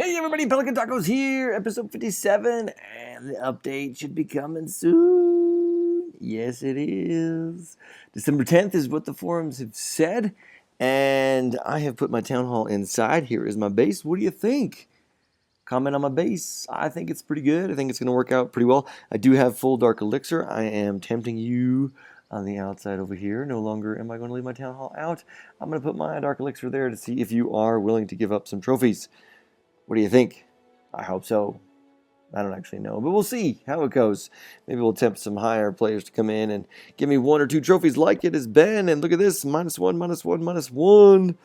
Hey everybody, Pelican Tacos here, episode 57, and the update should be coming soon. Yes, it is. December 10th is what the forums have said, and I have put my town hall inside. Here is my base. What do you think? Comment on my base. I think it's pretty good. I think it's going to work out pretty well. I do have full dark elixir. I am tempting you on the outside over here. No longer am I going to leave my town hall out. I'm going to put my dark elixir there to see if you are willing to give up some trophies. What do you think? I hope so. I don't actually know, but we'll see how it goes. Maybe we'll tempt some higher players to come in and give me 1 or 2 trophies like it has been. And look at this, -1, -1, -1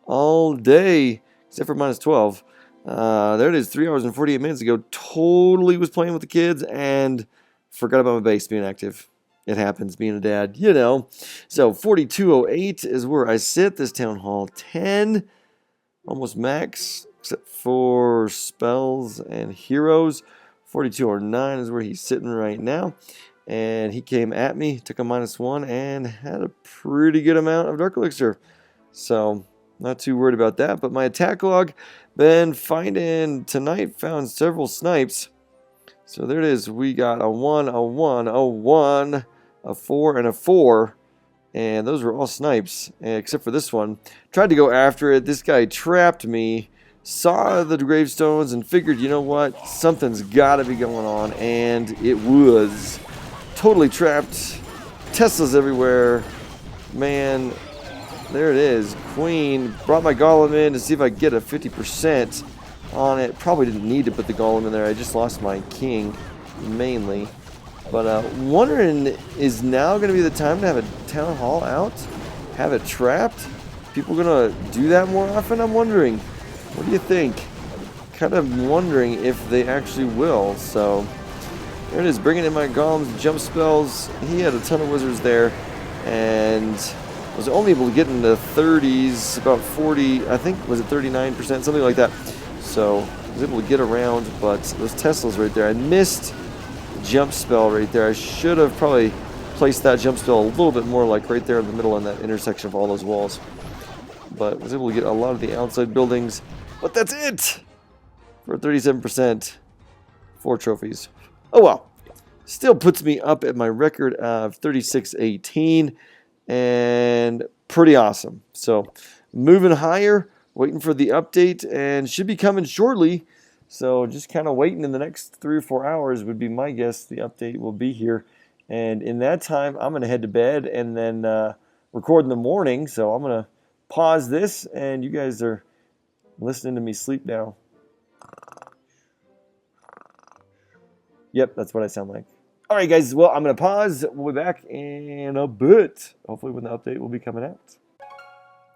all day, except for -12. There it is, 3 hours and 48 minutes ago. Totally was playing with the kids and forgot about my base being active. It happens, being a dad, you know. So 4208 is where I sit. This town hall 10, almost max, except for spells and heroes. 4209 is where he's sitting right now. And he came at me, took a -1, and had a pretty good amount of Dark Elixir. So, not too worried about that. But my attack log, been finding tonight, found several snipes. So there it is. We got a 1, a 1, a 1, a 4, and a 4. And those were all snipes, except for this one. Tried to go after it. This guy trapped me. Saw the gravestones and figured, you know what, something's got to be going on, and it was totally trapped. Teslas everywhere. Man, there it is. Queen. Brought my golem in to see if I could get a 50% on it. Probably didn't need to put the golem in there. I just lost my king, mainly. But wondering, is now going to be the time to have a town hall out? Have it trapped? People going to do that more often? I'm wondering. What do you think? Kind of wondering if they actually will. So there it is, bringing in my golems, jump spells. He had a ton of wizards there, and was only able to get into the 30s, about 40, I think, was it 39%, something like that. So I was able to get around, but those Teslas right there, I missed the jump spell right there. I should have probably placed that jump spell a little bit more, like right there in the middle in that intersection of all those walls. But was able to get a lot of the outside buildings. But that's it for 37%. 4 trophies. Oh well. Still puts me up at my record of 3618. And pretty awesome. So moving higher. Waiting for the update. And should be coming shortly. So just kind of waiting in the next 3 or 4 hours would be my guess. The update will be here. And in that time, I'm going to head to bed and then record in the morning. So I'm going to pause this. And you guys are listening to me sleep now. Yep, that's what I sound like. All right, guys. Well, I'm going to pause. We'll be back in a bit. Hopefully when the update will be coming out.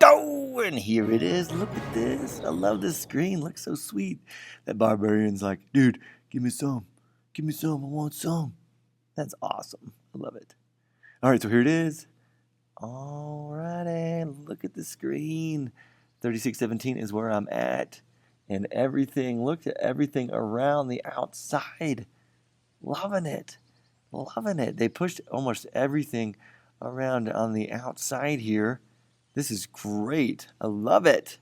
Oh, and here it is. Look at this. I love this screen. Looks so sweet. That barbarian's like, dude, give me some. Give me some. I want some. That's awesome. I love it. All right, so here it is. All righty. Look at the screen. 3617 is where I'm at, and everything, look at everything around the outside. Loving it. Loving it. They pushed almost everything around on the outside here. This is great. I love it.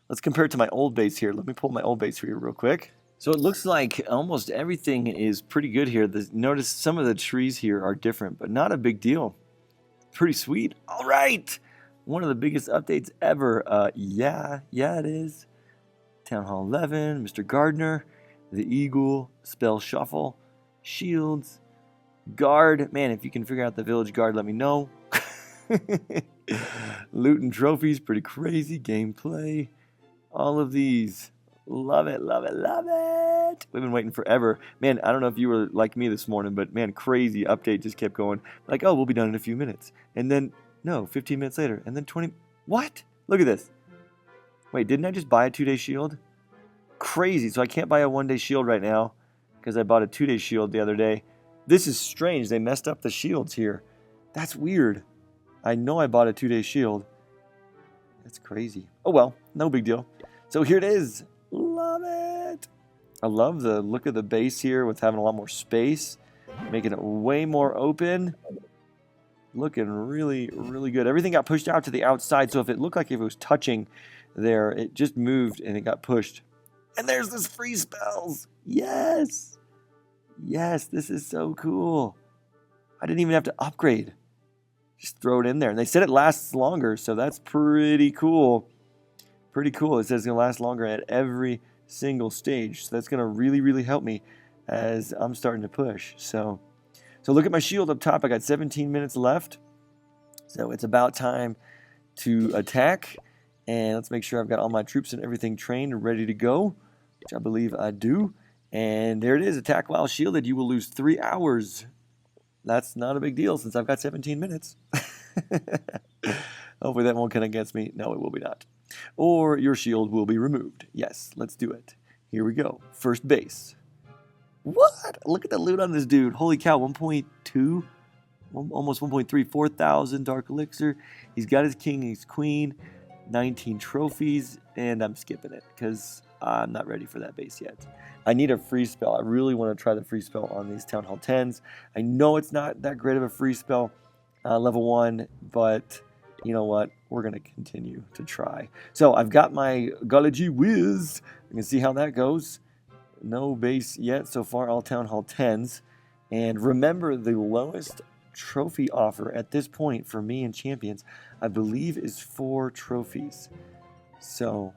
Let's compare it to my old base here. Let me pull my old base here real quick. So it looks like almost everything is pretty good here. Notice some of the trees here are different, but not a big deal. Pretty sweet. All right. One of the biggest updates ever. Yeah, it is. Town Hall 11, Mr. Gardner, the Eagle, Spell Shuffle, Shields, Guard. Man, if you can figure out the Village Guard, let me know. Loot and trophies, pretty crazy. Gameplay. All of these. Love it, love it, love it. We've been waiting forever. Man, I don't know if you were like me this morning, but man, crazy update just kept going. Like, oh, we'll be done in a few minutes. And then, no, 15 minutes later. And then 20. What? Look at this. Wait, didn't I just buy a 2-day shield? Crazy. So I can't buy a 1-day shield right now because I bought a 2-day shield the other day. This is strange. They messed up the shields here. That's weird. I know I bought a 2-day shield. That's crazy. Oh, well, no big deal. So here it is. Love it. I love the look of the base here with having a lot more space, making it way more open. Looking really, really good. Everything got pushed out to the outside, so if it looked like if it was touching there, it just moved and it got pushed And there's this free spells. Yes. Yes, this is so cool. I didn't even have to upgrade. Just throw it in there. And they said it lasts longer, so that's pretty cool. Pretty cool. It says it's going to last longer at every single stage. So that's going to really, really help me as I'm starting to push. So look at my shield up top. I got 17 minutes left. So it's about time to attack. And let's make sure I've got all my troops and everything trained and ready to go, which I believe I do. And there it is. Attack while shielded. You will lose 3 hours. That's not a big deal since I've got 17 minutes. Hopefully that won't count against me. No, it will be not. Or your shield will be removed. Yes, let's do it. Here we go. First base. What? Look at the loot on this dude. Holy cow, 1.2? Almost 1.3. 4,000 dark elixir. He's got his king and his queen. 19 trophies. And I'm skipping it because I'm not ready for that base yet. I need a free spell. I really want to try the free spell on these Town Hall 10s. I know it's not that great of a free spell, level 1, but you know what? We're going to continue to try. So I've got my Galaji Whiz. You can see how that goes. No base yet so far, all Town Hall 10s. And remember, the lowest trophy offer at this point for me and champions, I believe, is 4 trophies. So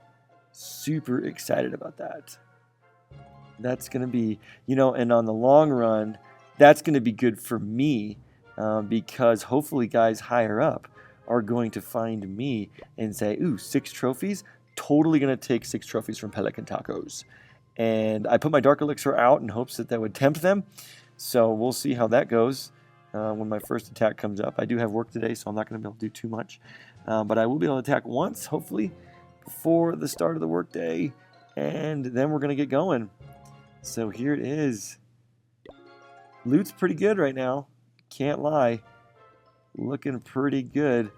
super excited about that. That's going to be, and on the long run, that's going to be good for me because hopefully guys higher up are going to find me and say, ooh, 6 trophies? Totally going to take 6 trophies from Pelicantacos. And I put my Dark Elixir out in hopes that would tempt them. So we'll see how that goes when my first attack comes up. I do have work today, so I'm not going to be able to do too much. But I will be able to attack once, hopefully, before the start of the workday. And then we're going to get going. So here it is. Loot's pretty good right now. Can't lie. Looking pretty good.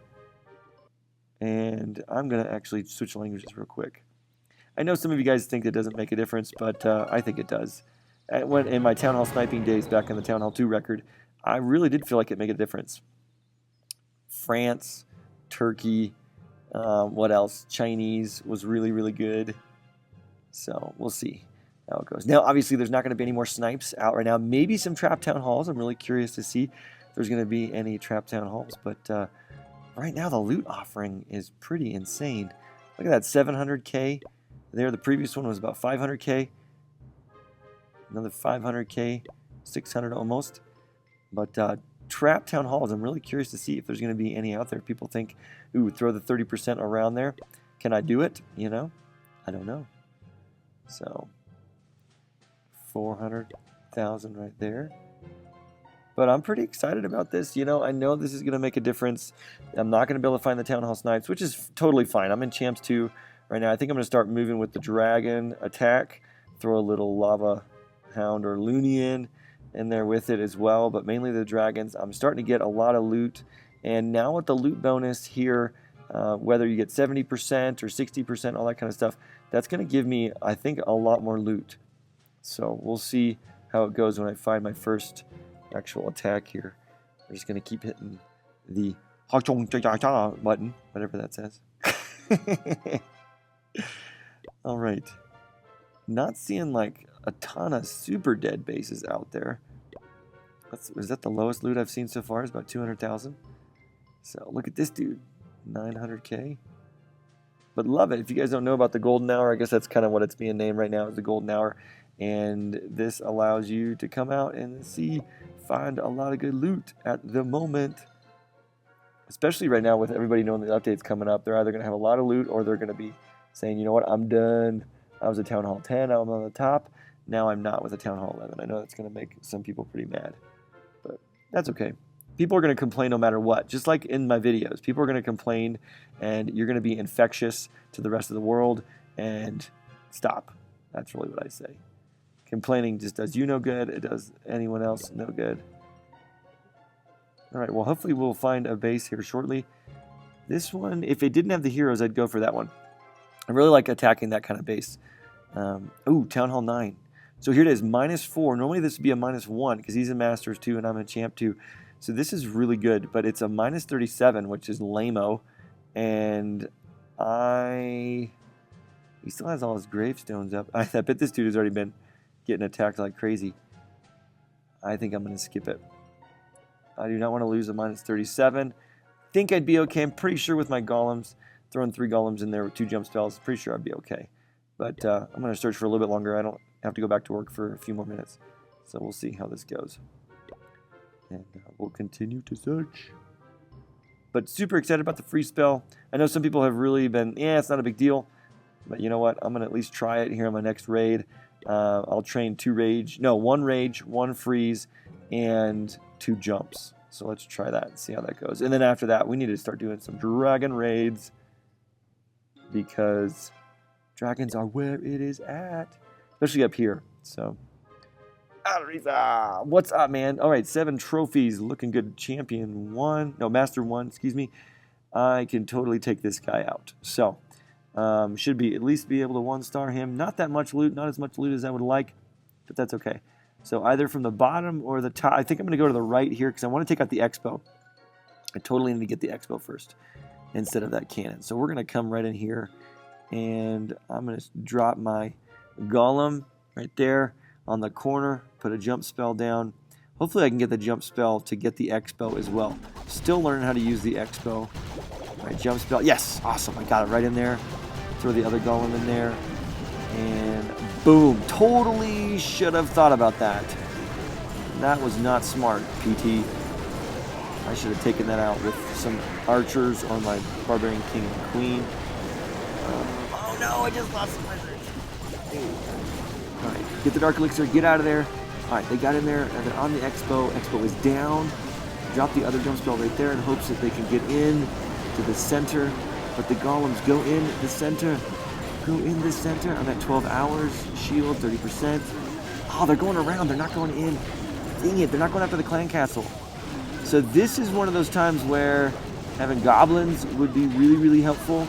And I'm going to actually switch languages real quick. I know some of you guys think it doesn't make a difference, but I think it does. In my Town Hall sniping days back in the Town Hall 2 record, I really did feel like it made a difference. France, Turkey, what else? Chinese was really, really good. So we'll see how it goes. Now, obviously, there's not going to be any more snipes out right now. Maybe some Trap Town Halls. I'm really curious to see if there's going to be any Trap Town Halls. But right now, the loot offering is pretty insane. Look at that, 700k. There, the previous one was about 500k. Another 500k, 600 almost. But Trap Town Halls, I'm really curious to see if there's going to be any out there. People think, ooh, throw the 30% around there. Can I do it? I don't know. So 400,000 right there. But I'm pretty excited about this. I know this is going to make a difference. I'm not going to be able to find the Town Hall snipes, which is totally fine. I'm in Champs 2 right now. I think I'm going to start moving with the Dragon attack. Throw a little Lava Hound or Loonian in there with it as well, but mainly the Dragons. I'm starting to get a lot of loot. And now with the loot bonus here, whether you get 70% or 60%, all that kind of stuff, that's going to give me, I think, a lot more loot. So we'll see how it goes when I find my first actual attack here. I'm just going to keep hitting the button, whatever that says. All right. Not seeing like a ton of super dead bases out there. Is that the lowest loot I've seen so far? It's about 200,000. So look at this dude, 900k. But love it. If you guys don't know about the Golden Hour, I guess that's kind of what it's being named right now, is the Golden Hour. And this allows you to come out and find a lot of good loot at the moment. Especially right now with everybody knowing the update's coming up. They're either going to have a lot of loot or they're going to be saying, you know what, I'm done. I was at Town Hall 10, I'm on the top. Now I'm not with a Town Hall 11. I know that's going to make some people pretty mad. But that's okay. People are going to complain no matter what. Just like in my videos. People are going to complain and you're going to be infectious to the rest of the world. And stop. That's really what I say. Complaining just does you no good. It does anyone else no good. All right, well, hopefully we'll find a base here shortly. This one, if it didn't have the heroes, I'd go for that one. I really like attacking that kind of base. Ooh, Town Hall 9. So here it is, -4. Normally this would be a -1 because he's in Masters 2 and I'm in Champ 2. So this is really good, but it's a -37, which is lame-o. And I He still has all his gravestones up. I bet this dude has already been getting attacked like crazy. I think I'm going to skip it. I do not want to lose a minus 37. Think I'd be okay. I'm pretty sure with my golems, throwing 3 golems in there with 2 jump spells, pretty sure I'd be okay. But I'm going to search for a little bit longer. I don't have to go back to work for a few more minutes. So we'll see how this goes. And we'll continue to search. But super excited about the free spell. I know some people have really been, it's not a big deal. But you know what? I'm going to at least try it here on my next raid. I'll train 1 rage, 1 freeze, and 2 jumps. So let's try that and see how that goes. And then after that, we need to start doing some dragon raids. Because dragons are where it is at. Especially up here. So, what's up, man? All right, 7 trophies. Looking good. Champion 1. No, Master 1, excuse me. I can totally take this guy out. So, should be at least be able to 1-star him. Not that much loot. Not as much loot as I would like. But that's okay. So, either from the bottom or the top. I think I'm going to go to the right here because I want to take out the Expo. I totally need to get the Expo first instead of that cannon. So, we're going to come right in here. And I'm going to drop my golem right there on the corner. Put a jump spell down. Hopefully I can get the jump spell to get the Expo as well. Still learning how to use the Expo. All right, jump spell. Yes, awesome. I got it right in there. Throw the other golem in there. And boom. Totally should have thought about that. That was not smart, PT. I should have taken that out with some archers or my Barbarian King and Queen. Oh no, I just lost some wizards. Alright, get the Dark Elixir, get out of there. Alright, they got in there, and they're on the Expo. Expo is down. Drop the other jump spell right there in hopes that they can get in to the center. But the golems go in the center. Go in the center. I'm at 12 hours. Shield, 30%. Oh, they're going around. They're not going in. Dang it, they're not going after the clan castle. So this is one of those times where having goblins would be really, really helpful.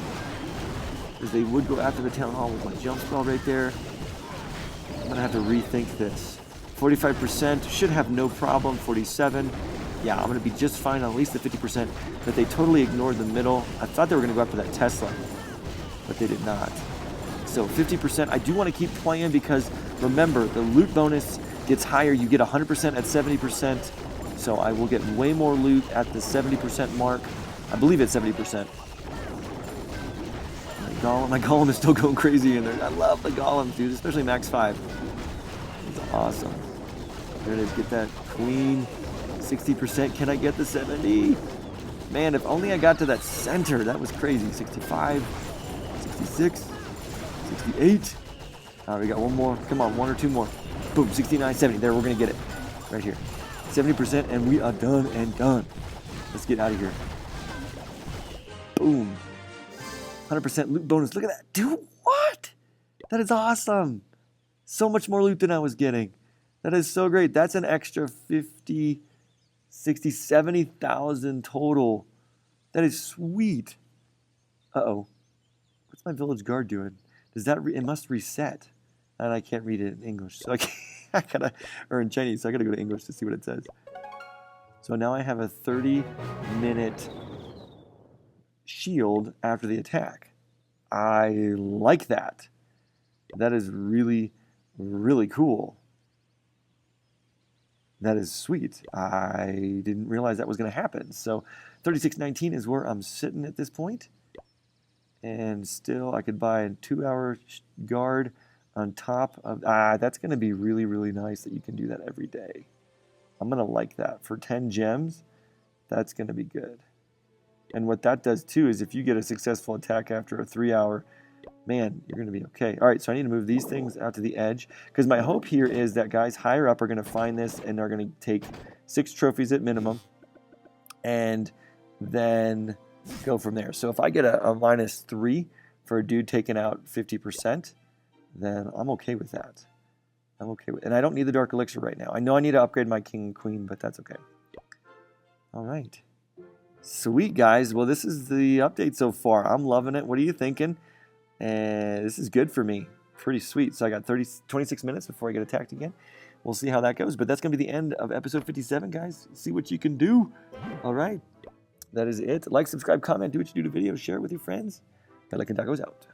Because they would go after the town hall with my jump spell right there. I'm going to have to rethink this. 45% should have no problem. 47. Yeah, I'm going to be just fine on at least the 50%. But they totally ignored the middle. I thought they were going to go after that Tesla. But they did not. So 50%. I do want to keep playing because remember, the loot bonus gets higher. You get 100% at 70%. So I will get way more loot at the 70% mark. I believe it's 70%. My golem is still going crazy in there. I love the golems, dude, especially max 5. It's awesome. There it is. Get that queen. 60%. Can I get the 70? Man, if only I got to that center. That was crazy. 65. 66. 68. All right, we got one more. Come on, 1 or 2 more. Boom, 69, 70. There, we're going to get it. Right here. 70%, and we are done and done. Let's get out of here. Boom. 100% loot bonus. Look at that. Dude, what? That is awesome. So much more loot than I was getting. That is so great. That's an extra 50, 60, 70,000 total. That is sweet. Uh-oh. What's my village guard doing? Does that it must reset. And I can't read it in English. So I gotta, or in Chinese, so I gotta go to English to see what it says. So now I have a 30-minute shield after the attack. I like that. That is really, really cool. That is sweet. I didn't realize that was going to happen. So 36.19 is where I'm sitting at this point. And still I could buy a 2-hour guard on top of... that's going to be really, really nice that you can do that every day. I'm going to like that. For 10 gems, that's going to be good. And what that does too is if you get a successful attack after a 3-hour, man, you're going to be okay. All right, so I need to move these things out to the edge because my hope here is that guys higher up are going to find this and are going to take 6 trophies at minimum and then go from there. So if I get a -3 for a dude taking out 50%, then I'm okay with that. I'm okay with, and I don't need the Dark Elixir right now. I know I need to upgrade my King and Queen, but that's okay. All right. Sweet, guys. Well, this is the update so far. I'm loving it. What are you thinking? And this is good for me. Pretty sweet. So I got 26 minutes before I get attacked again. We'll see how that goes. But that's going to be the end of episode 57, guys. See what you can do. All right. That is it. Like, subscribe, comment, do what you do to videos. Share it with your friends. Pelicantacos out.